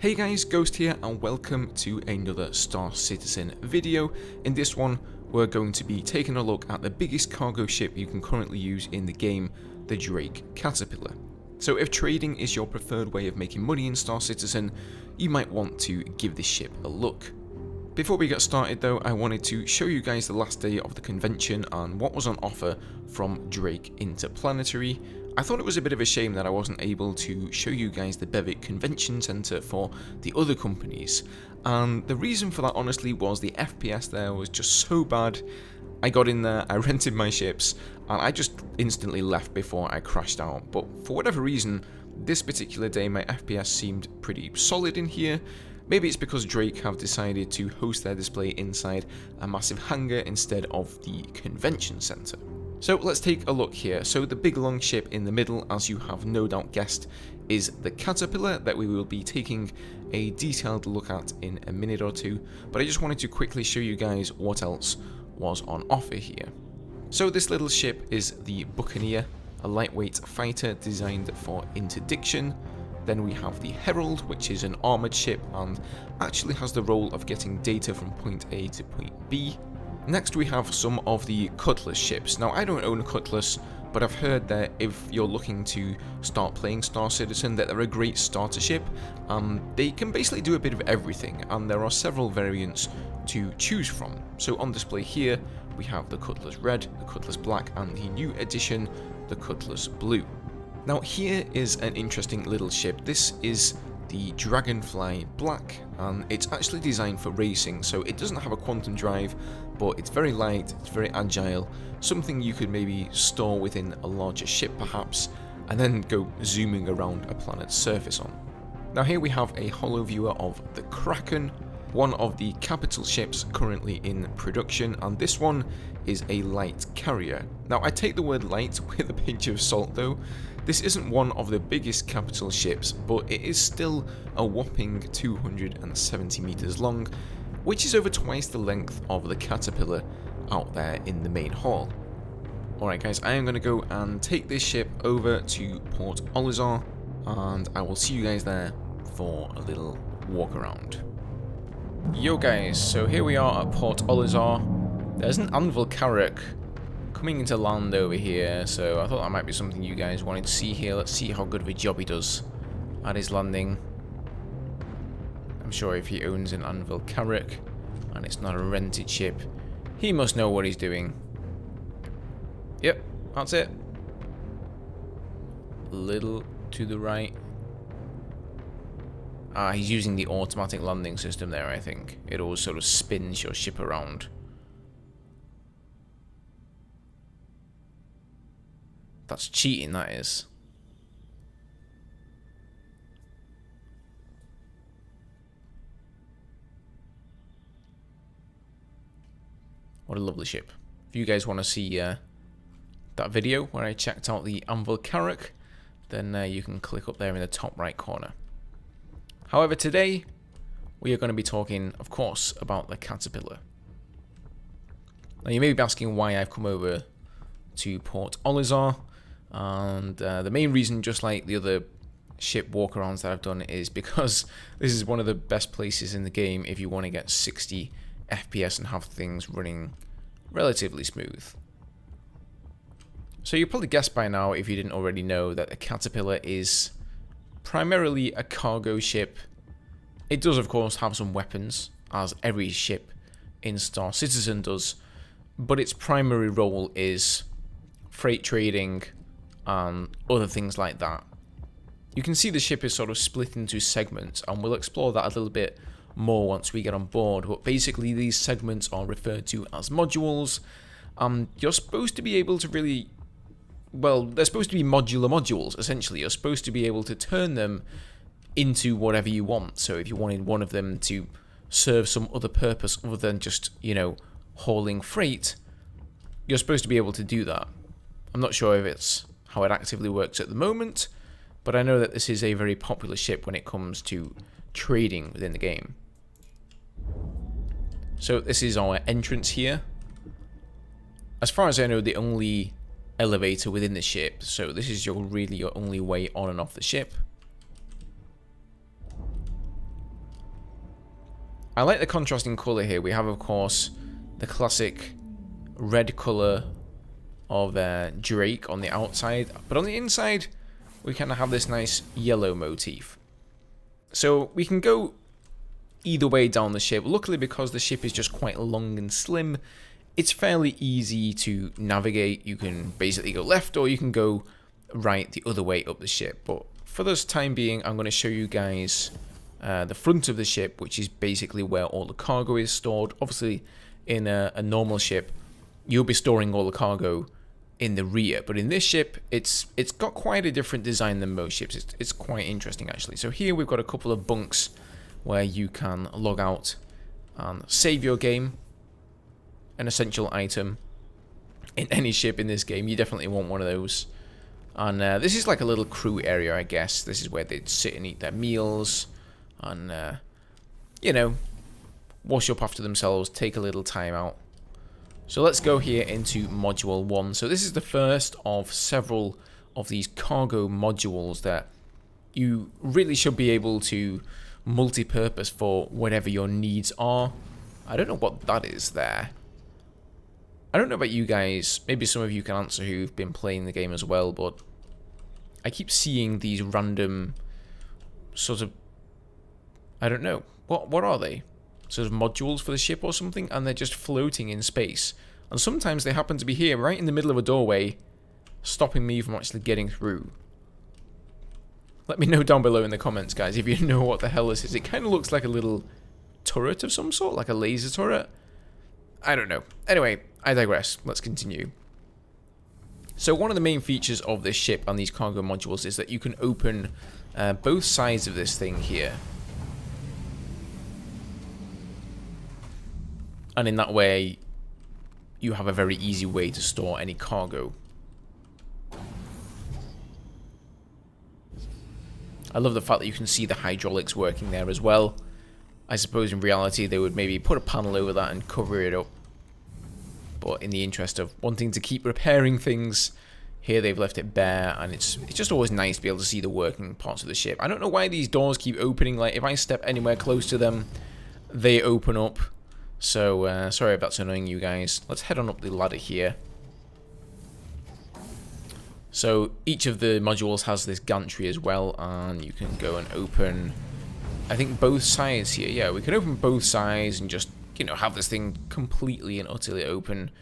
Hey guys, Ghost here and welcome to another Star Citizen video. In this one, we're going to be taking a look at the biggest cargo ship you can currently use in the game, the Drake Caterpillar. So if trading is your preferred way of making money in Star Citizen, you might want to give this ship a look. Before we get started though, I wanted to show you guys the last day of the convention and what was on offer from Drake Interplanetary. I thought it was a bit of a shame that I wasn't able to show you guys the Bevic Convention Center for the other companies, and the reason for that honestly was the FPS there was just so bad. I got in there, I rented my ships, and I just instantly left before I crashed out, but for whatever reason, this particular day my FPS seemed pretty solid in here. Maybe it's because Drake have decided to host their display inside a massive hangar instead of the convention center. So let's take a look here. So the big long ship in the middle, as you have no doubt guessed, is the Caterpillar that we will be taking a detailed look at in a minute or two, but I just wanted to quickly show you guys what else was on offer here. So this little ship is the Buccaneer, a lightweight fighter designed for interdiction. Then we have the Herald, which is an armoured ship and actually has the role of getting data from point A to point B. Next we have some of the Cutlass ships. Now I don't own a Cutlass, but I've heard that if you're looking to start playing Star Citizen that they're a great starter ship. They can basically do a bit of everything and there are several variants to choose from. So on display here we have the Cutlass Red, the Cutlass Black and the new edition, the Cutlass Blue. Now here is an interesting little ship. This is the Dragonfly Black and it's actually designed for racing, so it doesn't have a quantum drive, but it's very light, it's very agile, something you could maybe store within a larger ship perhaps, and then go zooming around a planet's surface on. Now here we have a holo viewer of the Kraken, one of the capital ships currently in production, and this one is a light carrier. Now I take the word light with a pinch of salt though. This isn't one of the biggest capital ships, but it is still a whopping 270 meters long, which is over twice the length of the Caterpillar out there in the main hall. Alright guys, I am going to go and take this ship over to Port Olisar, and I will see you guys there for a little walk around. Yo guys, so here we are at Port Olisar. There's an Anvil Carrack coming into land over here, so I thought that might be something you guys wanted to see here. Let's see how good of a job he does at his landing. I'm sure if he owns an Anvil Carrack and it's not a rented ship, he must know what he's doing. Yep, that's it. A little to the right. He's using the automatic landing system there, I think. It always sort of spins your ship around. That's cheating, that is. What a lovely ship. If you guys want to see that video where I checked out the Anvil Carrack, then you can click up there in the top right corner. However, today we are going to be talking, of course, about the Caterpillar. Now you may be asking why I've come over to Port Olisar, and the main reason, just like the other ship walkarounds that I've done, is because this is one of the best places in the game if you want to get 60 FPS and have things running relatively smooth. So you probably guessed by now, if you didn't already know, that the Caterpillar is primarily a cargo ship. It does of course have some weapons, as every ship in Star Citizen does, but its primary role is freight trading and other things like that. You can see the ship is sort of split into segments, and we'll explore that a little bit more once we get on board, but basically these segments are referred to as modules. You're supposed to be able to really, well, they're supposed to be modular modules, essentially. You're supposed to be able to turn them into whatever you want. So if you wanted one of them to serve some other purpose other than just, you know, hauling freight, you're supposed to be able to do that. I'm not sure if it's how it actively works at the moment, but I know that this is a very popular ship when it comes to trading within the game. So this is our entrance here. As far as I know, the only elevator within the ship, so this is really your only way on and off the ship. I like the contrasting colour here. We have, of course, the classic red colour of Drake on the outside, but on the inside we kind of have this nice yellow motif. So we can go either way down the ship. Luckily, because the ship is just quite long and slim, it's fairly easy to navigate. You can basically go left or you can go right the other way up the ship. But for this time being, I'm going to show you guys the front of the ship, which is basically where all the cargo is stored. Obviously, in a normal ship, you'll be storing all the cargo in the rear, but in this ship, it's got quite a different design than most ships. It's quite interesting, actually. So here we've got a couple of bunks where you can log out and save your game. An essential item in any ship in this game. You definitely want one of those. And this is like a little crew area, I guess. This is where they'd sit and eat their meals and, you know, wash up after themselves, take a little time out. So let's go here into Module 1. So this is the first of several of these cargo modules that you really should be able to multi-purpose for whatever your needs are. I don't know what that is there. I don't know about you guys. Maybe some of you can answer who've been playing the game as well, but I keep seeing these random sort of, I don't know. What are they? Sort of modules for the ship or something, and they're just floating in space. And sometimes they happen to be here, right in the middle of a doorway, stopping me from actually getting through. Let me know down below in the comments, guys, if you know what the hell this is. It kind of looks like a little turret of some sort, like a laser turret. I don't know. Anyway, I digress. Let's continue. So one of the main features of this ship and these cargo modules is that you can open both sides of this thing here. And in that way, you have a very easy way to store any cargo. I love the fact that you can see the hydraulics working there as well. I suppose in reality they would maybe put a panel over that and cover it up. But in the interest of wanting to keep repairing things, here they've left it bare, and it's just always nice to be able to see the working parts of the ship. I don't know why these doors keep opening. Like, if I step anywhere close to them, they open up. So, sorry if that's annoying you guys. Let's head on up the ladder here. So, each of the modules has this gantry as well, and you can go and open, I think, both sides here. Yeah, we can open both sides and just, you know, have this thing completely and utterly open.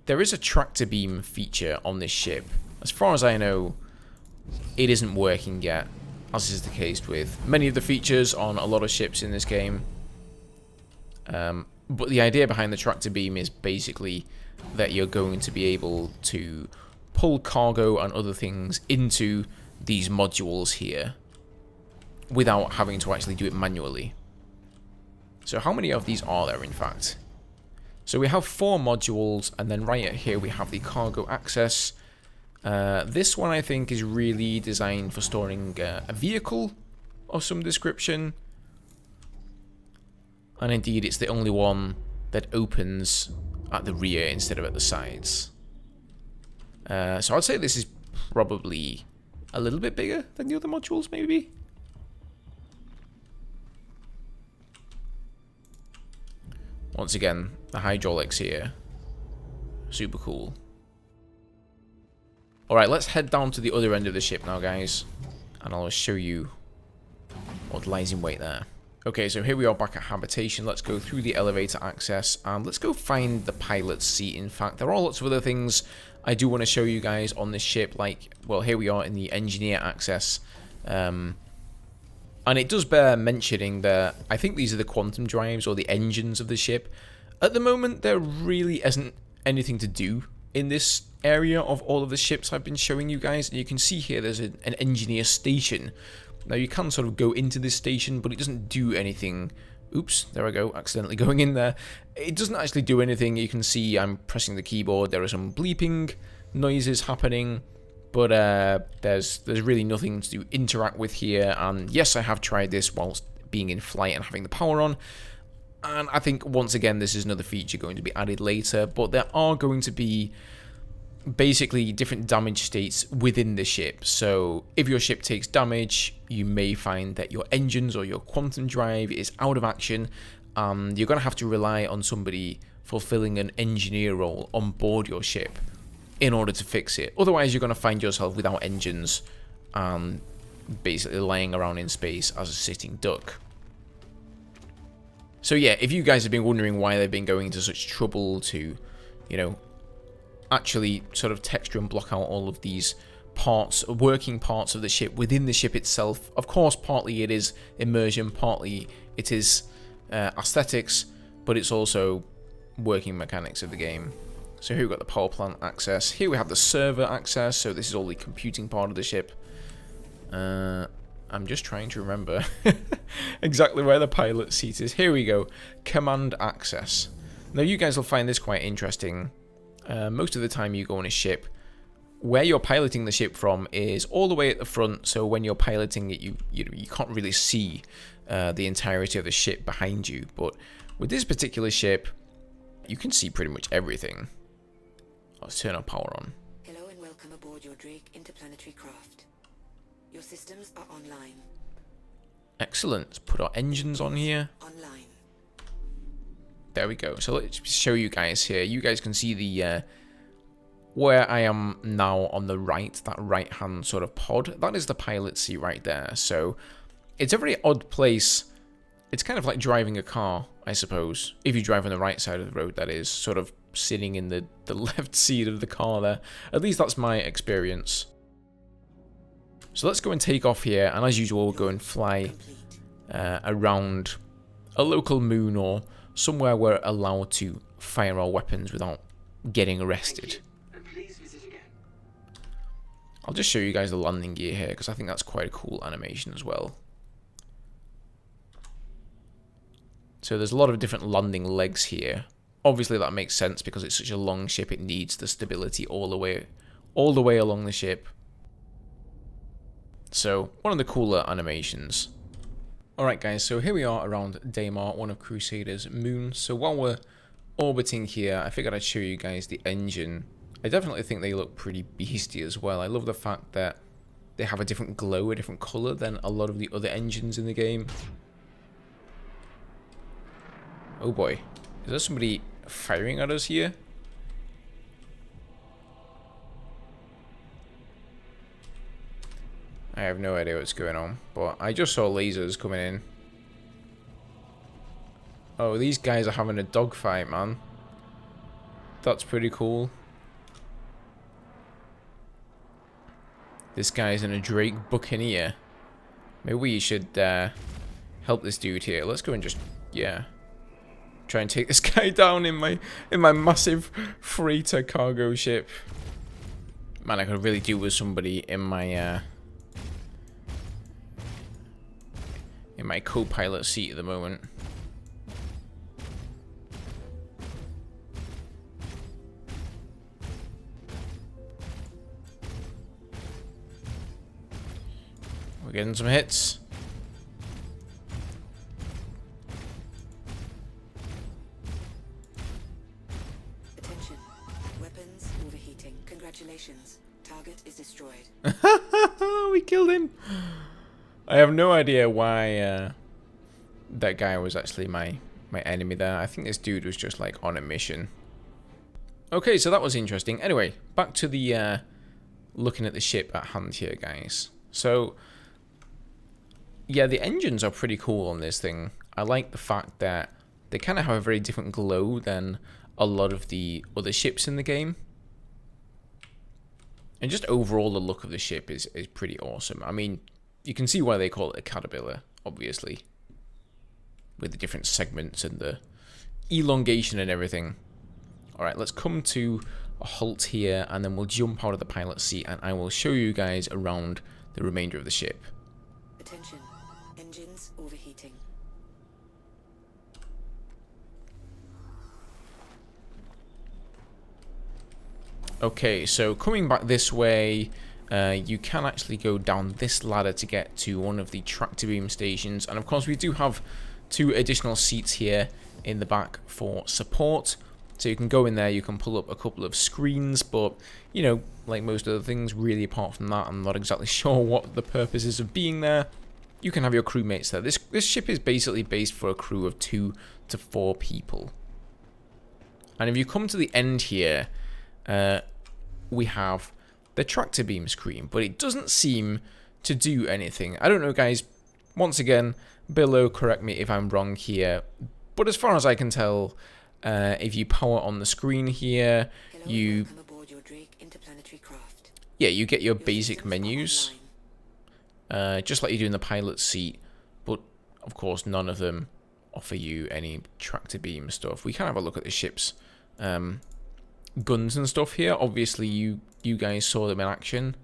There is a tractor beam feature on this ship. As far as I know, it isn't working yet, as is the case with many of the features on a lot of ships in this game. But the idea behind the tractor beam is basically that you're going to be able to pull cargo and other things into these modules here without having to actually do it manually. So how many of these are there, in fact? So we have 4 modules, and then right here we have the cargo access. This one I think is really designed for storing a vehicle of some description. And indeed, it's the only one that opens at the rear instead of at the sides. So I'd say this is probably a little bit bigger than the other modules, maybe? Once again, the hydraulics here. Super cool. Alright, let's head down to the other end of the ship now, guys. And I'll show you what lies in wait there. Okay, so here we are back at habitation. Let's go through the elevator access and let's go find the pilot's seat. In fact, there are lots of other things I do want to show you guys on this ship. Like, well, here we are in the engineer access. And it does bear mentioning that I think these are the quantum drives or the engines of the ship. At the moment, there really isn't anything to do in this area of all of the ships I've been showing you guys. And you can see here there's an engineer station. Now, you can sort of go into this station, but it doesn't do anything. Oops, there I go, accidentally going in there. It doesn't actually do anything. You can see I'm pressing the keyboard. There are some bleeping noises happening, but there's really nothing to interact with here. And yes, I have tried this whilst being in flight and having the power on. And I think, once again, this is another feature going to be added later, but there are going to be basically different damage states within the ship. So if your ship takes damage, you may find that your engines or your quantum drive is out of action, and you're going to have to rely on somebody fulfilling an engineer role on board your ship in order to fix it. Otherwise, you're going to find yourself without engines and basically laying around in space as a sitting duck. So yeah, if you guys have been wondering why they've been going to such trouble to, you know, actually sort of texture and block out all of these parts, working parts of the ship within the ship itself, of course, partly it is immersion, partly it is aesthetics, but it's also working mechanics of the game. So here we've got the power plant access. Here we have the server access, so this is all the computing part of the ship. I'm just trying to remember exactly where the pilot seat is. Here we go. Command access. Now you guys will find this quite interesting. Most of the time you go on a ship, where you're piloting the ship from is all the way at the front, so when you're piloting it, you can't really see the entirety of the ship behind you. But with this particular ship, you can see pretty much everything. Let's turn our power on. Hello and welcome aboard your Drake interplanetary craft. Your systems are online. Excellent. Let's put our engines on here. Online. There we go. So let's show you guys here. You guys can see the where I am now on the right, that right-hand sort of pod. That is the pilot seat right there. So it's a very odd place. It's kind of like driving a car, I suppose. If you drive on the right side of the road, that is, sort of sitting in the left seat of the car there. At least that's my experience. So let's go and take off here, and as usual, we'll go and fly around a local moon or somewhere we're allowed to fire our weapons without getting arrested. I'll just show you guys the landing gear here, because I think that's quite a cool animation as well. So there's a lot of different landing legs here. Obviously that makes sense because it's such a long ship, it needs the stability all the way along the ship. So, one of the cooler animations. Alright guys, so here we are around Daymar, one of Crusader's moons. So while we're orbiting here, I figured I'd show you guys the engine. I definitely think they look pretty beastie as well. I love the fact that they have a different glow, a different colour than a lot of the other engines in the game. Oh boy, is there somebody firing at us here? I have no idea what's going on, but I just saw lasers coming in. Oh, these guys are having a dogfight, man. That's pretty cool. This guy's in a Drake Buccaneer. Maybe we should help this dude here. Let's go and just, yeah, try and take this guy down in my massive freighter cargo ship. Man, I could really do with somebody in my co-pilot seat at the moment. We're getting some hits. Attention. Weapons overheating. Congratulations. Target is destroyed. We killed him. I have no idea why that guy was actually my enemy there. I think this dude was just like on a mission. Okay, so that was interesting. Anyway, back to the looking at the ship at hand here, guys. So yeah, the engines are pretty cool on this thing. I like the fact that they kind of have a very different glow than a lot of the other ships in the game. And just overall, the look of the ship is pretty awesome. I mean, you can see why they call it a caterpillar, obviously, with the different segments and the elongation and everything. Alright, let's come to a halt here, and then we'll jump out of the pilot seat, and I will show you guys around the remainder of the ship. Attention. Engines overheating. Okay, so coming back this way, you can actually go down this ladder to get to one of the tractor beam stations, and of course we do have 2 additional seats here in the back for support, so you can go in there, you can pull up a couple of screens, but you know, like most other things, really apart from that, I'm not exactly sure what the purpose is of being there. you can have your crewmates there. This ship is basically based for a crew of 2 to 4 people. And if you come to the end here, we have the tractor beam screen, but it doesn't seem to do anything. I don't know, guys. Once again, below, correct me if I'm wrong here. But as far as I can tell, if you power on the screen here, you get your basic menus, just like you do in the pilot seat. But of course, none of them offer you any tractor beam stuff. We can have a look at the ship's guns and stuff here. Obviously, you guys saw them in action.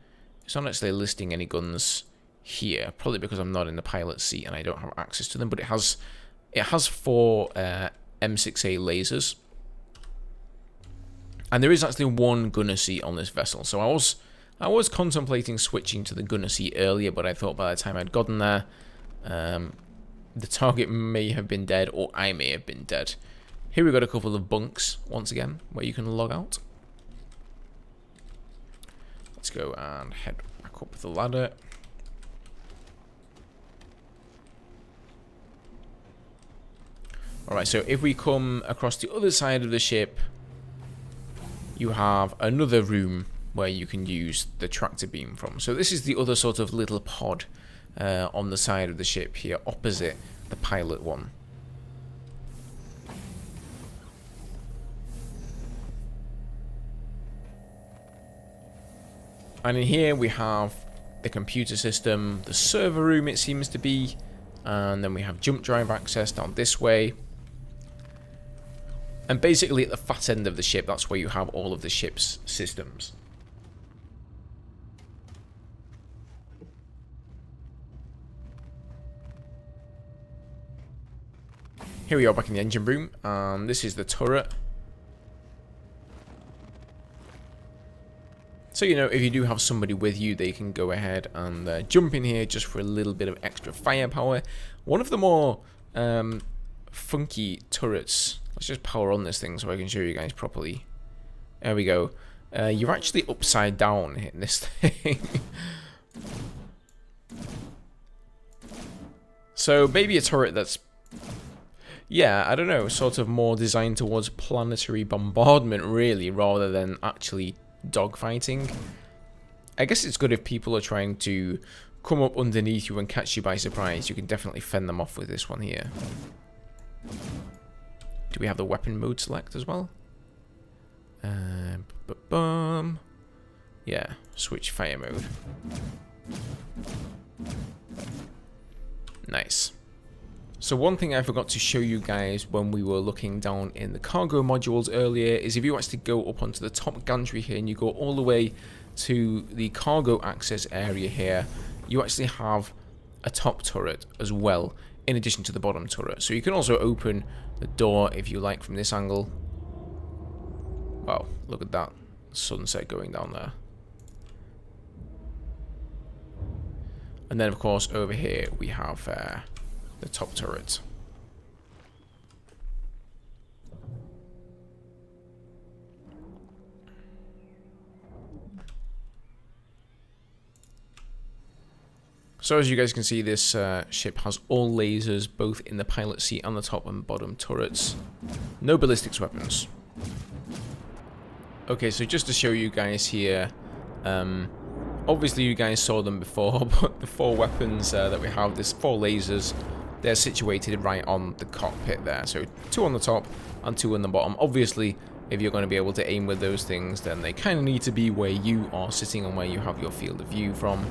It's not actually listing any guns here, probably because I'm not in the pilot seat and I don't have access to them. But it has 4 M6A lasers, and there is actually 1 gunner seat on this vessel. So I was contemplating switching to the gunner seat earlier, but I thought by the time I'd gotten there, the target may have been dead, or I may have been dead. Here we've got a couple of bunks, once again, where you can log out. Let's go and head back up the ladder. Alright, so if we come across the other side of the ship, you have another room where you can use the tractor beam from. So this is the other sort of little pod on the side of the ship here, opposite the pilot one. And in here we have the computer system, the server room it seems to be, and then we have jump drive access down this way. And basically at the fat end of the ship, that's where you have all of the ship's systems. Here we are back in the engine room, and this is the turret. So, you know, if you do have somebody with you, they can go ahead and jump in here just for a little bit of extra firepower. One of the more funky turrets. Let's just power on this thing so I can show you guys properly. There we go. You're actually upside down hitting this thing. So maybe a turret that's, yeah, I don't know, sort of more designed towards planetary bombardment, really, rather than actually dogfighting. I guess it's good if people are trying to come up underneath you and catch you by surprise. You can definitely fend them off with this one here. Do we have the weapon mode select as well? Yeah, switch fire mode. Nice. So one thing I forgot to show you guys when we were looking down in the cargo modules earlier is if you actually go up onto the top gantry here and you go all the way to the cargo access area here, you actually have a top turret as well, in addition to the bottom turret. So you can also open the door if you like from this angle. Wow, look at that sunset going down there. And then of course over here we have the top turret. So as you guys can see, this ship has all lasers, both in the pilot seat and the top and bottom turrets. No ballistics weapons. Okay, so just to show you guys here, obviously you guys saw them before, but the 4 weapons that we have, there's 4 lasers, they're situated right on the cockpit there. So 2 on the top and 2 on the bottom. Obviously, if you're going to be able to aim with those things, then they kind of need to be where you are sitting and where you have your field of view from.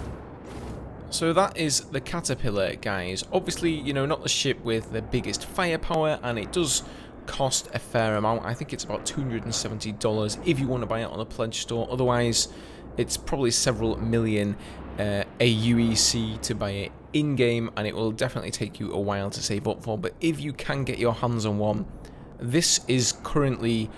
So that is the Caterpillar, guys. Obviously, you know, not the ship with the biggest firepower, and it does cost a fair amount. I think it's about $270 if you want to buy it on a pledge store. Otherwise, it's probably several million AUEC to buy it in-game, and it will definitely take you a while to save up for. But if you can get your hands on one, this is currently,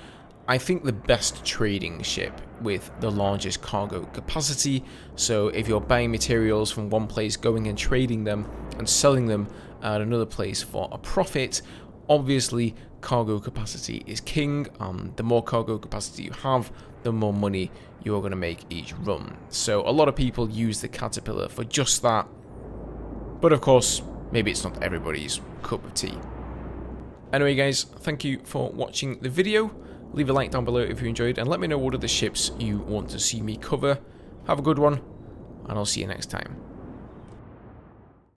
I think, the best trading ship with the largest cargo capacity. So if you're buying materials from one place, going and trading them and selling them at another place for a profit, obviously cargo capacity is king. The more cargo capacity you have, the more money you're going to make each run. So a lot of people use the Caterpillar for just that. But of course, maybe it's not everybody's cup of tea. Anyway guys, thank you for watching the video. Leave a like down below if you enjoyed, and let me know what other ships you want to see me cover. Have a good one, and I'll see you next time.